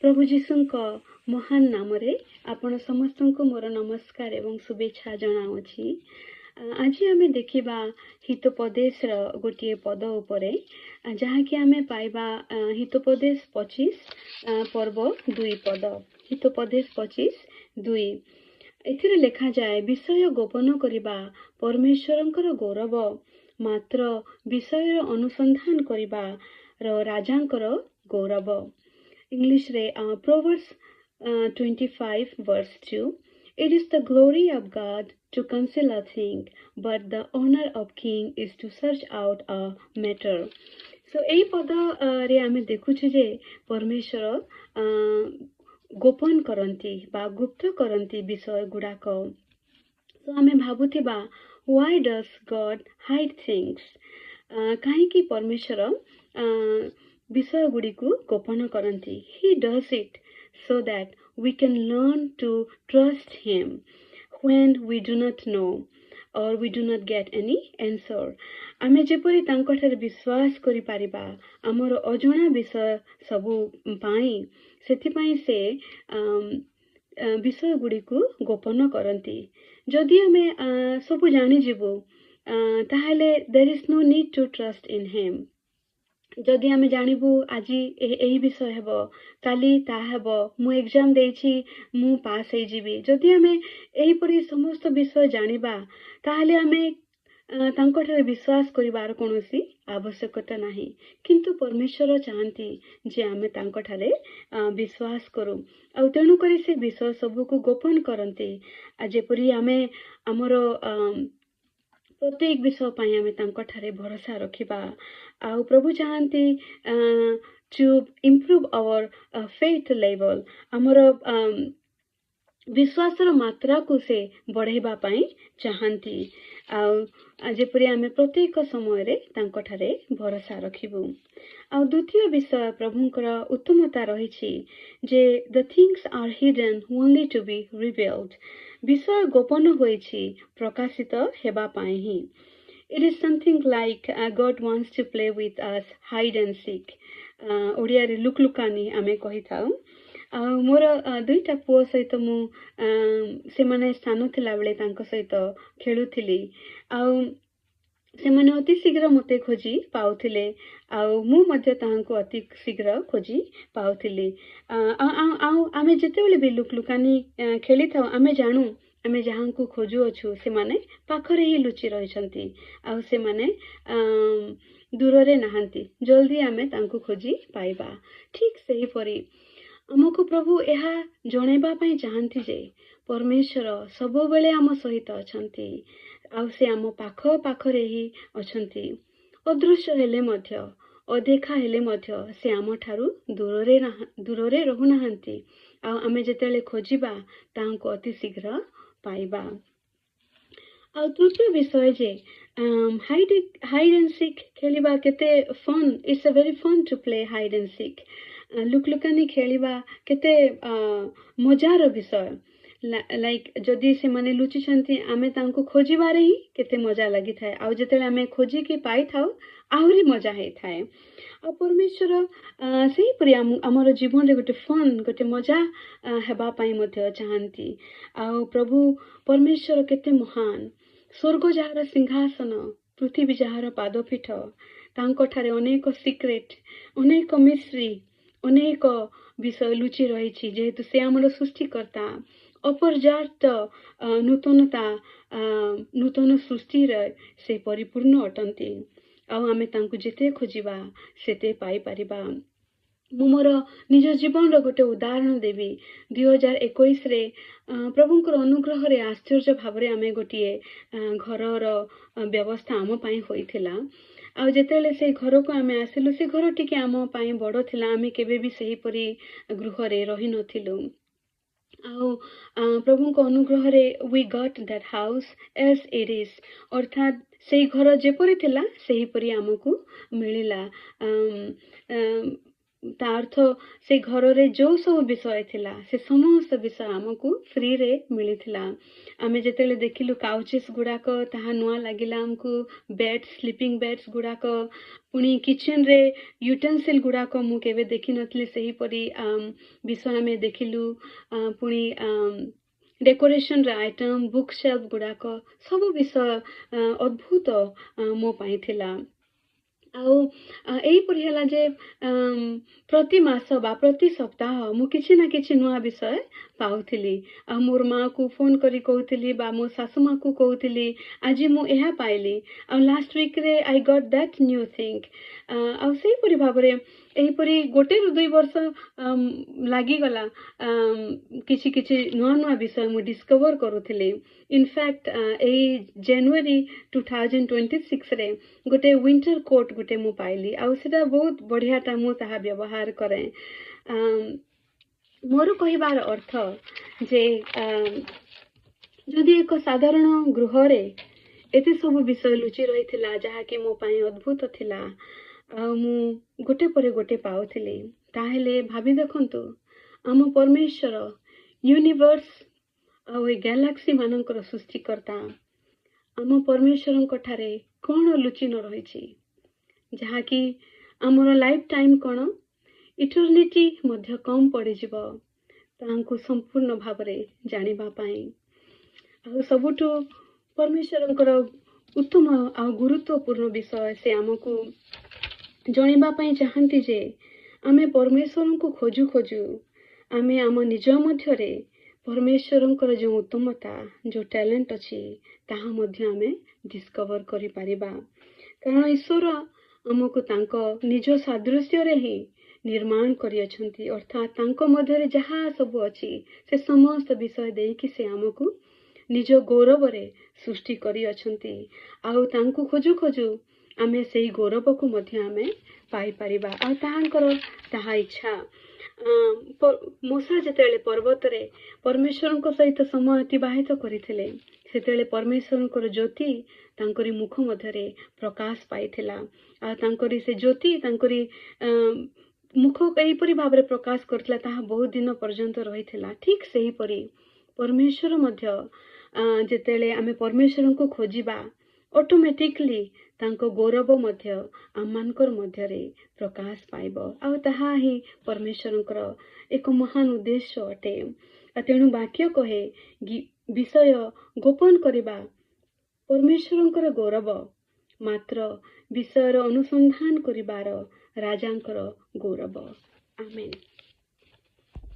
प्रभु जीशुଙ୍କ महान नामरे आपण समस्तଙ୍କୁ मोर नमस्कार एवं शुभेच्छा जनाउछि। आज आमे देखिबा हितोपदेश र गोटिए पद उपरे जहाँकि आमे पाइबा हितोपदेश 25 पर्व 2 पद। हितोपदेश 25 2 एथिरे लेखा जाए विषय गोपन करिबा परमेश्वरंकर गौरव, मात्र विषय अनुसंधान करिबा र राजांकर गौरव। English रे Proverbs 25 verse 2 It is the glory of God to conceal a thing, but the honor of king is to search out a matter. So एई पद रे आमे देखुछु जे परमेश्वर गोपन करंती बा गुप्त करंती विषय गुडाक। So आमे भाबुथिबा why does God hide things? काहे कि परमेश्वर विषय गुडी को गोपन करंती। He does it so that we can learn to trust him when we do not know or we do not get any answer. आमे जेपरि तांकठार विश्वास करि पारिबा हमर अजणा विषय सबु पाई सेथि पाई से विषय गुडी को गोपन करंती। जदि आमे सबु जानि जिवो ताहाले there is no need to trust in him. जदि आमे जानिबु आजि एही विषय हेबो काली ता हेबो मु एग्जाम देछि मु पास हे जिबि जदि आमे एही परि समस्त विषय जानिबा ताहाले आमे तांकठार विश्वास करिबार कोनोसी आवश्यकता नाही। किंतु परमेश्वर चाहंती जे आमे तांकठारे विश्वास करू आ तेनु करी से विषय सबु को गोपन करंती। आ जेपरि आमे हमरो प्रत्येक विषय पाई आमे तांकठारे भरोसा रखिबा। आ प्रभु चाहंती to improve our faith level हमरो विश्वासर मात्रा को से बढ़ेबा पाई चाहंती। आ जेपरि आमे प्रत्येक समय रे तांकठारे भरोसा रखिबु। आ द्वितीय विषय प्रभुंकर उत्तमता रहिछि जे the things are hidden only to be revealed. विषय गोपन होइछि प्रकाशित हेबा पाई ही। It is something like God wants to play with us hide and seek. Odia रे लुकलुकानी आमे कहि थाउ। मोर दुईटा पुओ सहित मु से माने स्थान थिला बेले तांको सहित खेलुथिली। से माने अति शीघ्र मते खोजी पाउथिले मु मध्ये ताहांको अति शीघ्र खोजी पाउथिली। आमे जेतेबेले भी लुकलुकानी खेली थाउ आमे जानू आमे जहाँको खोजु अछु से माने पाखरे ही लुचि रहिसंती आ से माने दूररे नाहंती जल्दी आमे तांको खोजी पाइबा। ठीक सही परी हमको प्रभु एहा जणेबा पई चाहंती जे परमेश्वर सबो बेले हम सहित अछंती आ से हम पाखरे ही अछंती। अदृश्य हेले मध्य अदेखा हेले मध्य से आम ठारू दूररे रहु नाहंती आ आमे जेतेले खोजिबा तांको अति शीघ्र पाइबा। आ तृतीय विषय जे हाइड एंड सीक खेलिबा केते fun. It's a very fun to play hide and seek. लुकलुकानी खेलिबा केते मजार विषय। लाइक जदि से माने लुचि छंती आमे तांको खोजिबारे ही केते मजा लागि थाए आ जेतेले आमे खोजी के पाई थाउ आहुरी मजा हे थाए। आ परमेश्वर सही परि हमर जीवन रे गोटे फन गोटे मजा हेबा पाई मध्ये चाहंती। आ प्रभु परमेश्वर केते महान। स्वर्ग जहार सिंहासन पृथ्वी जहार पादपीठ तांको ठारे अनेक सीक्रेट अनेक मिस्ट्री अनेक विषय लुचि रहिछि जेहेतु से हमर सृष्टिकर्ता अपर्याप्त नूतनता नूतन सृष्टि रे से परिपूर्ण अटंती। आ आमे तांको जेते खोजिबा सेते पाई परिबा। मु मोर निज जीवन रो गोटे उदाहरण देबी। 2021 रे प्रभुंकर अनुग्रह रे आश्चर्य भावरे आमे गोटिए घर रो व्यवस्था आम पाई होइथिला। आ जेतेले से घर को आमे आसिलु से घर टिके आम पाई बड़ थिला आमे केबे भी सही परी गृह रे रहि नथिलु। प्रभु को अनुग्रह रे we got that house as it is अर्थात से घर जेपरि थिला सेही परि हमकु मिलिला। ତା ଅର୍ଥ ସେ ଘରରେ ଯୋଉ ସବୁ ବିଷୟ ଥିଲା ସେ ସମସ୍ତ ବିଷୟ ଆମକୁ ଫ୍ରିରେ ମିଳିଥିଲା। ଆମେ ଯେତେବେଳେ ଦେଖିଲୁ କାଉଚେସ୍ ଗୁଡ଼ାକ ତାହା ନୂଆ ଲାଗିଲା ଆମକୁ, ବେଡ୍ ସ୍ଲିପିଂ ବେଡ୍ସ ଗୁଡ଼ାକ, ପୁଣି କିଚେନରେ ୟୁଟେନ୍ସିଲ୍ ଗୁଡ଼ାକ ମୁଁ କେବେ ଦେଖିନଥିଲି ସେହିପରି ବିଷୟ ଆମେ ଦେଖିଲୁ। ପୁଣି ଡେକୋରେସନର ଆଇଟମ୍, ବୁକ୍ ସେଲ୍ଫ ଗୁଡ଼ାକ ସବୁ ବିଷୟ ଅଦ୍ଭୁତ ମୋ ପାଇଁ ଥିଲା। ଆଉ ଏହିପରି ହେଲା ଯେ ପ୍ରତି ମାସ ବା ପ୍ରତି ସପ୍ତାହ ମୁଁ କିଛି ନା କିଛି ନୂଆ ବିଷୟ ପାଉଥିଲି। ଆଉ ମୋର ମାଆକୁ ଫୋନ୍ କରି କହୁଥିଲି ବା ମୋ ଶାଶୁ ମାଆକୁ କହୁଥିଲି ଆଜି ମୁଁ ଏହା ପାଇଲି, ଆଉ ଲାଷ୍ଟ ୱିକ୍ରେ I got that new thing. ଆଉ ସେହିପରି ଭାବରେ ଏହିପରି 1 ରୁ 2 ବର୍ଷ ଲାଗିଗଲା କିଛି କିଛି ନୂଆ ନୂଆ ବିଷୟ ମୁଁ ଡିସ୍କଭର କରୁଥିଲି। ଇନଫ୍ୟାକ୍ଟ ଏଇ ଜାନୁଆରୀ 2026ରେ ଗୋଟେ ୱିଣ୍ଟର କୋଟ୍ ଗୋଟେ ମୁଁ ପାଇଲି, ଆଉ ସେଟା ବହୁତ ବଢ଼ିଆଟା, ମୁଁ ତାହା ବ୍ୟବହାର କରେ। ମୋର କହିବାର ଅର୍ଥ ଯେ ଯଦି ଏକ ସାଧାରଣ ଗୃହରେ ଏତେ ସବୁ ବିଷୟ ଲୁଚି ରହିଥିଲା ଯାହାକି ମୋ ପାଇଁ ଅଦ୍ଭୁତ ଥିଲା, ଆଉ ମୁଁ ଗୋଟେ ପରେ ଗୋଟେ ପାଉଥିଲି, ତାହେଲେ ଭାବି ଦେଖନ୍ତୁ ଆମ ପରମେଶ୍ୱର, ୟୁନିଭର୍ସ ଆଉ ଏ ଗ୍ୟାଲାକ୍ସି ମାନଙ୍କର ସୃଷ୍ଟିକର୍ତ୍ତା, ଆମ ପରମେଶ୍ୱରଙ୍କ ଠାରେ କ'ଣ ଲୁଚି ନ ରହିଛି, ଯାହାକି ଆମର ଲାଇଫ୍ ଟାଇମ୍ କ'ଣ, ଇଟର୍ନିଟି ମଧ୍ୟ କମ୍ ପଡ଼ିଯିବ ତାଙ୍କୁ ସମ୍ପୂର୍ଣ୍ଣ ଭାବରେ ଜାଣିବା ପାଇଁ। ଆଉ ସବୁଠୁ ପରମେଶ୍ୱରଙ୍କର ଉତ୍ତମ ଆଉ ଗୁରୁତ୍ୱପୂର୍ଣ୍ଣ ବିଷୟ ସେ ଆମକୁ ଜଣାଇବା ପାଇଁ ଚାହାନ୍ତି ଯେ ଆମେ ପରମେଶ୍ୱରଙ୍କୁ ଖୋଜୁ ଖୋଜୁ ଆମେ ଆମ ନିଜ ମଧ୍ୟରେ ପରମେଶ୍ୱରଙ୍କର ଯେଉଁ ଉତ୍ତମତା, ଯେଉଁ ଟ୍ୟାଲେଣ୍ଟ ଅଛି ତାହା ମଧ୍ୟ ଆମେ ଡିସ୍କଭର କରିପାରିବା। କାରଣ ଈଶ୍ୱର ଆମକୁ ତାଙ୍କ ନିଜ ସାଦୃଶ୍ୟରେ ହିଁ ନିର୍ମାଣ କରିଅଛନ୍ତି, ଅର୍ଥାତ୍ ତାଙ୍କ ମଧ୍ୟରେ ଯାହା ସବୁ ଅଛି ସେ ସମସ୍ତ ବିଷୟ ଦେଇକି ସେ ଆମକୁ ନିଜ ଗୌରବରେ ସୃଷ୍ଟି କରିଅଛନ୍ତି। ଆଉ ତାଙ୍କୁ ଖୋଜୁ ଖୋଜୁ ଆମେ ସେଇ ଗୌରବକୁ ମଧ୍ୟ ଆମେ ପାଇପାରିବା, ଆଉ ତାହାଙ୍କର ତାହା ଇଚ୍ଛା। ମୋଶା ଯେତେବେଳେ ପର୍ବତରେ ପରମେଶ୍ୱରଙ୍କ ସହିତ ସମୟ ଅତିବାହିତ କରିଥିଲେ ସେତେବେଳେ ପରମେଶ୍ୱରଙ୍କର ଜ୍ୟୋତି ତାଙ୍କରି ମୁଖ ମଧ୍ୟରେ ପ୍ରକାଶ ପାଇଥିଲା, ଆଉ ତାଙ୍କରି ସେ ଜ୍ୟୋତି ତାଙ୍କରି ମୁଖ ଏହିପରି ଭାବରେ ପ୍ରକାଶ କରିଥିଲା ତାହା ବହୁତ ଦିନ ପର୍ଯ୍ୟନ୍ତ ରହିଥିଲା। ଠିକ୍ ସେହିପରି ପରମେଶ୍ୱର ମଧ୍ୟ ଯେତେବେଳେ ଆମେ ପରମେଶ୍ୱରଙ୍କୁ ଖୋଜିବା ଅଟୋମେଟିକଲି ତାଙ୍କ ଗୌରବ ମଧ୍ୟ ଆମମାନଙ୍କର ମଧ୍ୟରେ ପ୍ରକାଶ ପାଇବ, ଆଉ ତାହା ହିଁ ପରମେଶ୍ୱରଙ୍କର ଏକ ମହାନ ଉଦ୍ଦେଶ୍ୟ ଅଟେ। ତେଣୁ ବାକ୍ୟ କହେ ବିଷୟ ଗୋପନ କରିବା ପରମେଶ୍ୱରଙ୍କର ଗୌରବ, ମାତ୍ର ବିଷୟର ଅନୁସନ୍ଧାନ କରିବାର ରାଜାଙ୍କର ଗୌରବ। ଆମେନ୍।